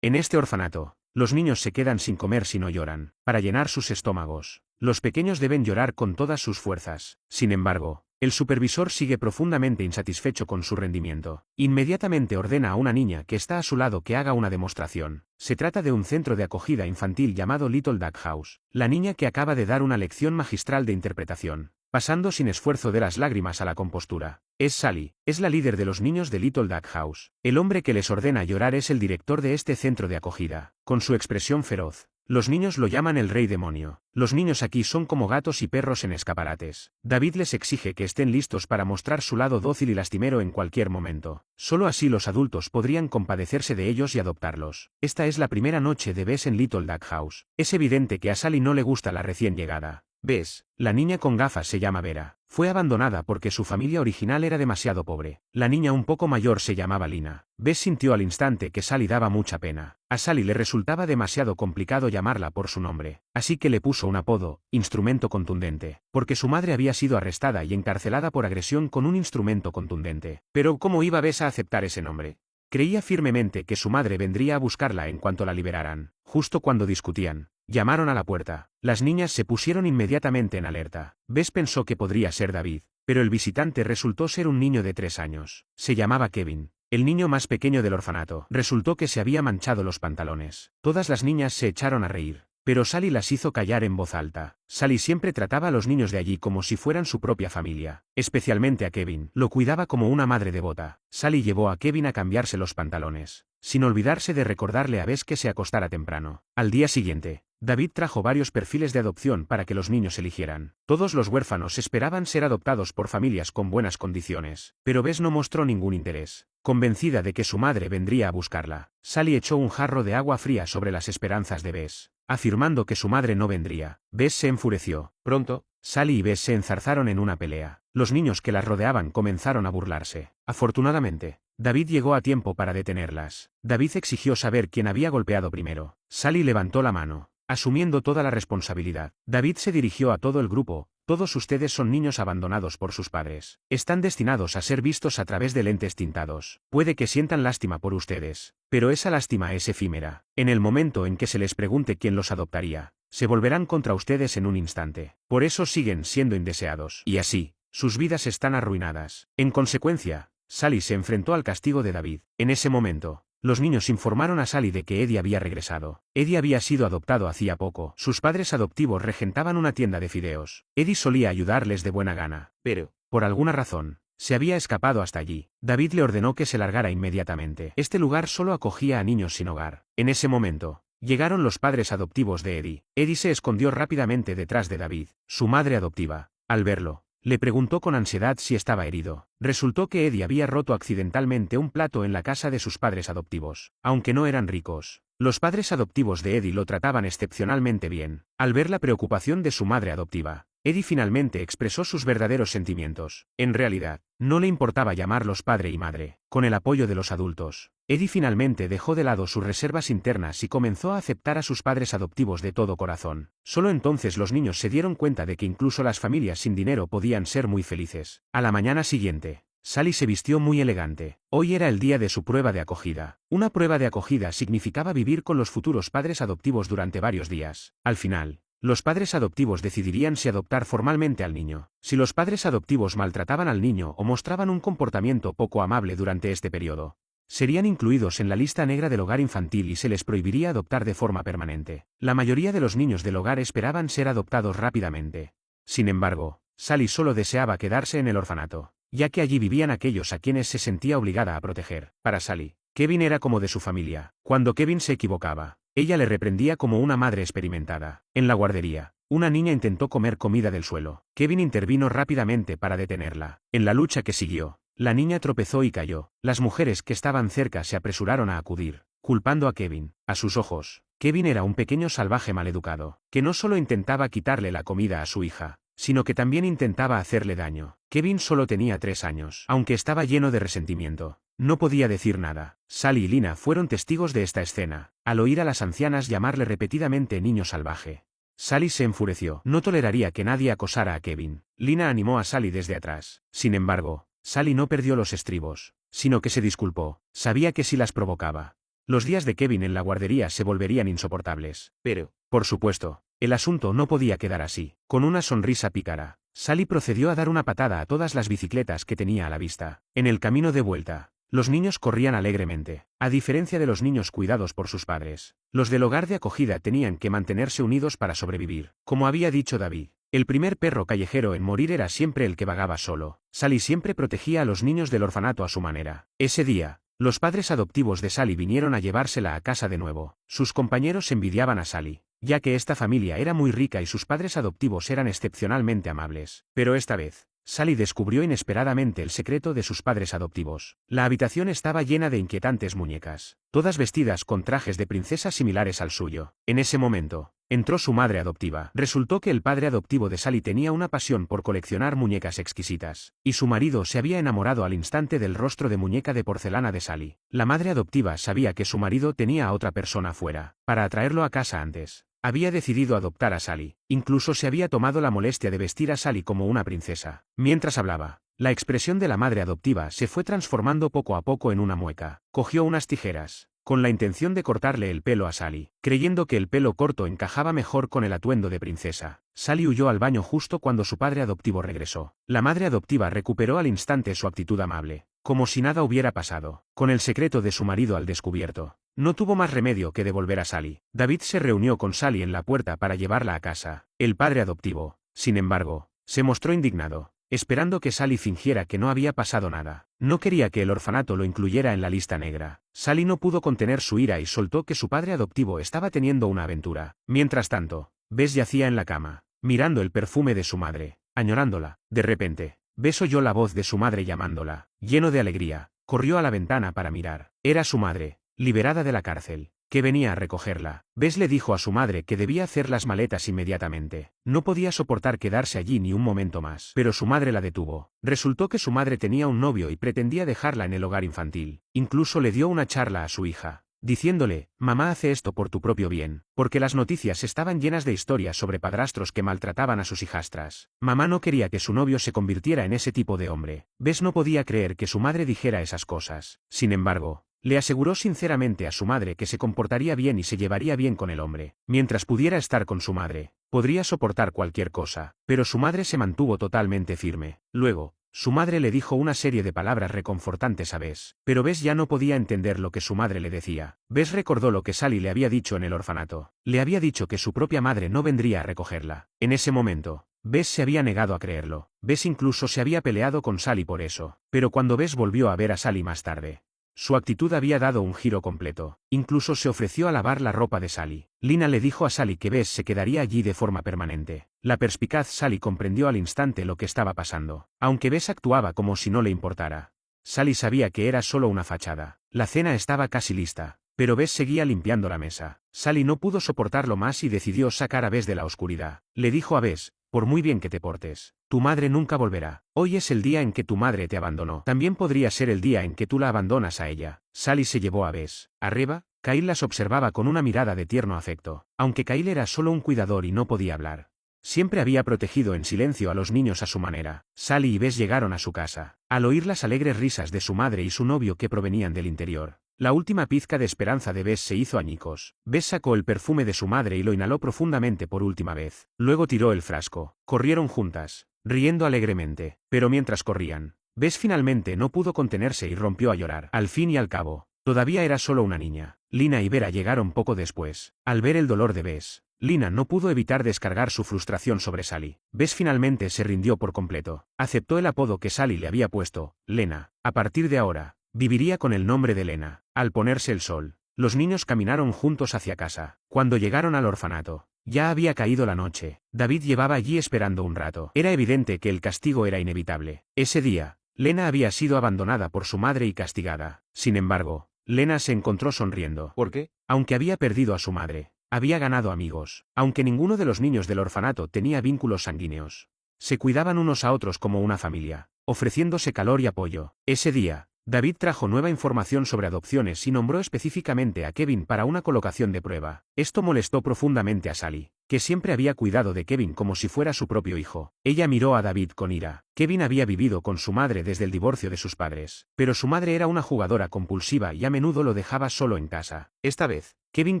En este orfanato, los niños se quedan sin comer si no lloran, para llenar sus estómagos. Los pequeños deben llorar con todas sus fuerzas. Sin embargo, el supervisor sigue profundamente insatisfecho con su rendimiento. Inmediatamente ordena a una niña que está a su lado que haga una demostración. Se trata de un centro de acogida infantil llamado Little Duck House. La niña que acaba de dar una lección magistral de interpretación, pasando sin esfuerzo de las lágrimas a la compostura. Es Sally, es la líder de los niños de Little Duck House. El hombre que les ordena llorar es el director de este centro de acogida. Con su expresión feroz, los niños lo llaman el rey demonio. Los niños aquí son como gatos y perros en escaparates. David les exige que estén listos para mostrar su lado dócil y lastimero en cualquier momento. Solo así los adultos podrían compadecerse de ellos y adoptarlos. Esta es la primera noche de Bess en Little Duck House. Es evidente que a Sally no le gusta la recién llegada. Bess, la niña con gafas se llama Vera. Fue abandonada porque su familia original era demasiado pobre. La niña un poco mayor se llamaba Lina. Bess sintió al instante que Sally daba mucha pena. A Sally le resultaba demasiado complicado llamarla por su nombre, así que le puso un apodo, Instrumento Contundente, porque su madre había sido arrestada y encarcelada por agresión con un instrumento contundente. Pero ¿cómo iba Bess a aceptar ese nombre? Creía firmemente que su madre vendría a buscarla en cuanto la liberaran. Justo cuando discutían, llamaron a la puerta. Las niñas se pusieron inmediatamente en alerta. Bess pensó que podría ser David, pero el visitante resultó ser un niño de 3 años. Se llamaba Kevin, el niño más pequeño del orfanato. Resultó que se había manchado los pantalones. Todas las niñas se echaron a reír, pero Sally las hizo callar en voz alta. Sally siempre trataba a los niños de allí como si fueran su propia familia, especialmente a Kevin. Lo cuidaba como una madre devota. Sally llevó a Kevin a cambiarse los pantalones, sin olvidarse de recordarle a Bess que se acostara temprano. Al día siguiente, David trajo varios perfiles de adopción para que los niños eligieran. Todos los huérfanos esperaban ser adoptados por familias con buenas condiciones, pero Bess no mostró ningún interés. Convencida de que su madre vendría a buscarla, Sally echó un jarro de agua fría sobre las esperanzas de Bess, afirmando que su madre no vendría. Bess se enfureció. Pronto, Sally y Bess se enzarzaron en una pelea. Los niños que las rodeaban comenzaron a burlarse. Afortunadamente, David llegó a tiempo para detenerlas. David exigió saber quién había golpeado primero. Sally levantó la mano, asumiendo toda la responsabilidad. David se dirigió a todo el grupo. Todos ustedes son niños abandonados por sus padres. Están destinados a ser vistos a través de lentes tintados. Puede que sientan lástima por ustedes, pero esa lástima es efímera. En el momento en que se les pregunte quién los adoptaría, se volverán contra ustedes en un instante. Por eso siguen siendo indeseados. Y así, sus vidas están arruinadas. En consecuencia, Sally se enfrentó al castigo de David. En ese momento, los niños informaron a Sally de que Eddie había regresado. Eddie había sido adoptado hacía poco. Sus padres adoptivos regentaban una tienda de fideos. Eddie solía ayudarles de buena gana, pero, por alguna razón, se había escapado hasta allí. David le ordenó que se largara inmediatamente. Este lugar solo acogía a niños sin hogar. En ese momento, llegaron los padres adoptivos de Eddie. Eddie se escondió rápidamente detrás de David. Su madre adoptiva, al verlo, le preguntó con ansiedad si estaba herido. Resultó que Eddie había roto accidentalmente un plato en la casa de sus padres adoptivos. Aunque no eran ricos, los padres adoptivos de Eddie lo trataban excepcionalmente bien. Al ver la preocupación de su madre adoptiva, Eddie finalmente expresó sus verdaderos sentimientos. En realidad, no le importaba llamarlos padre y madre. Con el apoyo de los adultos, Eddie finalmente dejó de lado sus reservas internas y comenzó a aceptar a sus padres adoptivos de todo corazón. Solo entonces los niños se dieron cuenta de que incluso las familias sin dinero podían ser muy felices. A la mañana siguiente, Sally se vistió muy elegante. Hoy era el día de su prueba de acogida. Una prueba de acogida significaba vivir con los futuros padres adoptivos durante varios días. Al final, los padres adoptivos decidirían si adoptar formalmente al niño. Si los padres adoptivos maltrataban al niño o mostraban un comportamiento poco amable durante este periodo, serían incluidos en la lista negra del hogar infantil y se les prohibiría adoptar de forma permanente. La mayoría de los niños del hogar esperaban ser adoptados rápidamente. Sin embargo, Sally solo deseaba quedarse en el orfanato, ya que allí vivían aquellos a quienes se sentía obligada a proteger. Para Sally, Kevin era como de su familia. Cuando Kevin se equivocaba, ella le reprendía como una madre experimentada. En la guardería, una niña intentó comer comida del suelo. Kevin intervino rápidamente para detenerla. En la lucha que siguió, la niña tropezó y cayó. Las mujeres que estaban cerca se apresuraron a acudir, culpando a Kevin. A sus ojos, Kevin era un pequeño salvaje maleducado, que no solo intentaba quitarle la comida a su hija, sino que también intentaba hacerle daño. Kevin solo tenía 3 años. Aunque estaba lleno de resentimiento, no podía decir nada. Sally y Lina fueron testigos de esta escena, al oír a las ancianas llamarle repetidamente niño salvaje. Sally se enfureció. No toleraría que nadie acosara a Kevin. Lina animó a Sally desde atrás. Sin embargo, Sally no perdió los estribos, sino que se disculpó. Sabía que si las provocaba, Los días de Kevin en la guardería se volverían insoportables. Pero, por supuesto, el asunto no podía quedar así. Con una sonrisa pícara, Sally procedió a dar una patada a todas las bicicletas que tenía a la vista. En el camino de vuelta, los niños corrían alegremente. A diferencia de los niños cuidados por sus padres, los del hogar de acogida tenían que mantenerse unidos para sobrevivir. Como había dicho David, el primer perro callejero en morir era siempre el que vagaba solo. Sally siempre protegía a los niños del orfanato a su manera. Ese día, los padres adoptivos de Sally vinieron a llevársela a casa de nuevo. Sus compañeros envidiaban a Sally, ya que esta familia era muy rica y sus padres adoptivos eran excepcionalmente amables. Pero esta vez, Sally descubrió inesperadamente el secreto de sus padres adoptivos. La habitación estaba llena de inquietantes muñecas, todas vestidas con trajes de princesa similares al suyo. En ese momento, entró su madre adoptiva. Resultó que el padre adoptivo de Sally tenía una pasión por coleccionar muñecas exquisitas, y su marido se había enamorado al instante del rostro de muñeca de porcelana de Sally. La madre adoptiva sabía que su marido tenía a otra persona fuera. Para atraerlo a casa antes, había decidido adoptar a Sally. Incluso se había tomado la molestia de vestir a Sally como una princesa. Mientras hablaba, la expresión de la madre adoptiva se fue transformando poco a poco en una mueca. Cogió unas tijeras, con la intención de cortarle el pelo a Sally, creyendo que el pelo corto encajaba mejor con el atuendo de princesa. Sally huyó al baño justo cuando su padre adoptivo regresó. La madre adoptiva recuperó al instante su actitud amable, como si nada hubiera pasado. Con el secreto de su marido al descubierto, no tuvo más remedio que devolver a Sally. David se reunió con Sally en la puerta para llevarla a casa. El padre adoptivo, sin embargo, se mostró indignado, esperando que Sally fingiera que no había pasado nada. No quería que el orfanato lo incluyera en la lista negra. Sally no pudo contener su ira y soltó que su padre adoptivo estaba teniendo una aventura. Mientras tanto, Bess yacía en la cama, mirando el perfume de su madre, añorándola. De repente, Bess oyó la voz de su madre llamándola. Lleno de alegría, corrió a la ventana para mirar. Era su madre, liberada de la cárcel, que venía a recogerla. Bess le dijo a su madre que debía hacer las maletas inmediatamente. No podía soportar quedarse allí ni un momento más. Pero su madre la detuvo. Resultó que su madre tenía un novio y pretendía dejarla en el hogar infantil. Incluso le dio una charla a su hija, diciéndole: mamá hace esto por tu propio bien, porque las noticias estaban llenas de historias sobre padrastros que maltrataban a sus hijastras. Mamá no quería que su novio se convirtiera en ese tipo de hombre. Bess no podía creer que su madre dijera esas cosas. Sin embargo, le aseguró sinceramente a su madre que se comportaría bien y se llevaría bien con el hombre. Mientras pudiera estar con su madre, podría soportar cualquier cosa, pero su madre se mantuvo totalmente firme. Luego, su madre le dijo una serie de palabras reconfortantes a Bess, pero Bess ya no podía entender lo que su madre le decía. Bess recordó lo que Sally le había dicho en el orfanato. Le había dicho que su propia madre no vendría a recogerla. En ese momento, Bess se había negado a creerlo. Bess incluso se había peleado con Sally por eso. Pero cuando Bess volvió a ver a Sally más tarde, su actitud había dado un giro completo. Incluso se ofreció a lavar la ropa de Sally. Lina le dijo a Sally que Bess se quedaría allí de forma permanente. La perspicaz Sally comprendió al instante lo que estaba pasando. Aunque Bess actuaba como si no le importara, Sally sabía que era solo una fachada. La cena estaba casi lista, pero Bess seguía limpiando la mesa. Sally no pudo soportarlo más y decidió sacar a Bess de la oscuridad. Le dijo a Bess: por muy bien que te portes, tu madre nunca volverá. Hoy es el día en que tu madre te abandonó. También podría ser el día en que tú la abandonas a ella. Sally se llevó a Bess. Arriba, Kyle las observaba con una mirada de tierno afecto. Aunque Kyle era solo un cuidador y no podía hablar, siempre había protegido en silencio a los niños a su manera. Sally y Bess llegaron a su casa. Al oír las alegres risas de su madre y su novio que provenían del interior, la última pizca de esperanza de Bess se hizo añicos. Bess sacó el perfume de su madre y lo inhaló profundamente por última vez. Luego tiró el frasco. Corrieron juntas, riendo alegremente. Pero mientras corrían, Bess finalmente no pudo contenerse y rompió a llorar. Al fin y al cabo, todavía era solo una niña. Lina y Vera llegaron poco después. Al ver el dolor de Bess, Lina no pudo evitar descargar su frustración sobre Sally. Bess finalmente se rindió por completo. Aceptó el apodo que Sally le había puesto, Lena. A partir de ahora, viviría con el nombre de Lena. Al ponerse el sol, los niños caminaron juntos hacia casa. Cuando llegaron al orfanato, ya había caído la noche. David llevaba allí esperando un rato. Era evidente que el castigo era inevitable. Ese día, Lena había sido abandonada por su madre y castigada. Sin embargo, Lena se encontró sonriendo. ¿Por qué? Aunque había perdido a su madre, había ganado amigos. Aunque ninguno de los niños del orfanato tenía vínculos sanguíneos, se cuidaban unos a otros como una familia, ofreciéndose calor y apoyo. Ese día, David trajo nueva información sobre adopciones y nombró específicamente a Kevin para una colocación de prueba. Esto molestó profundamente a Sally, que siempre había cuidado de Kevin como si fuera su propio hijo. Ella miró a David con ira. Kevin había vivido con su madre desde el divorcio de sus padres, pero su madre era una jugadora compulsiva y a menudo lo dejaba solo en casa. Esta vez, Kevin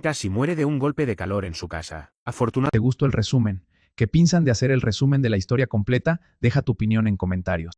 casi muere de un golpe de calor en su casa. ¿Te gustó el resumen? ¿Qué piensan de hacer el resumen de la historia completa? Deja tu opinión en comentarios.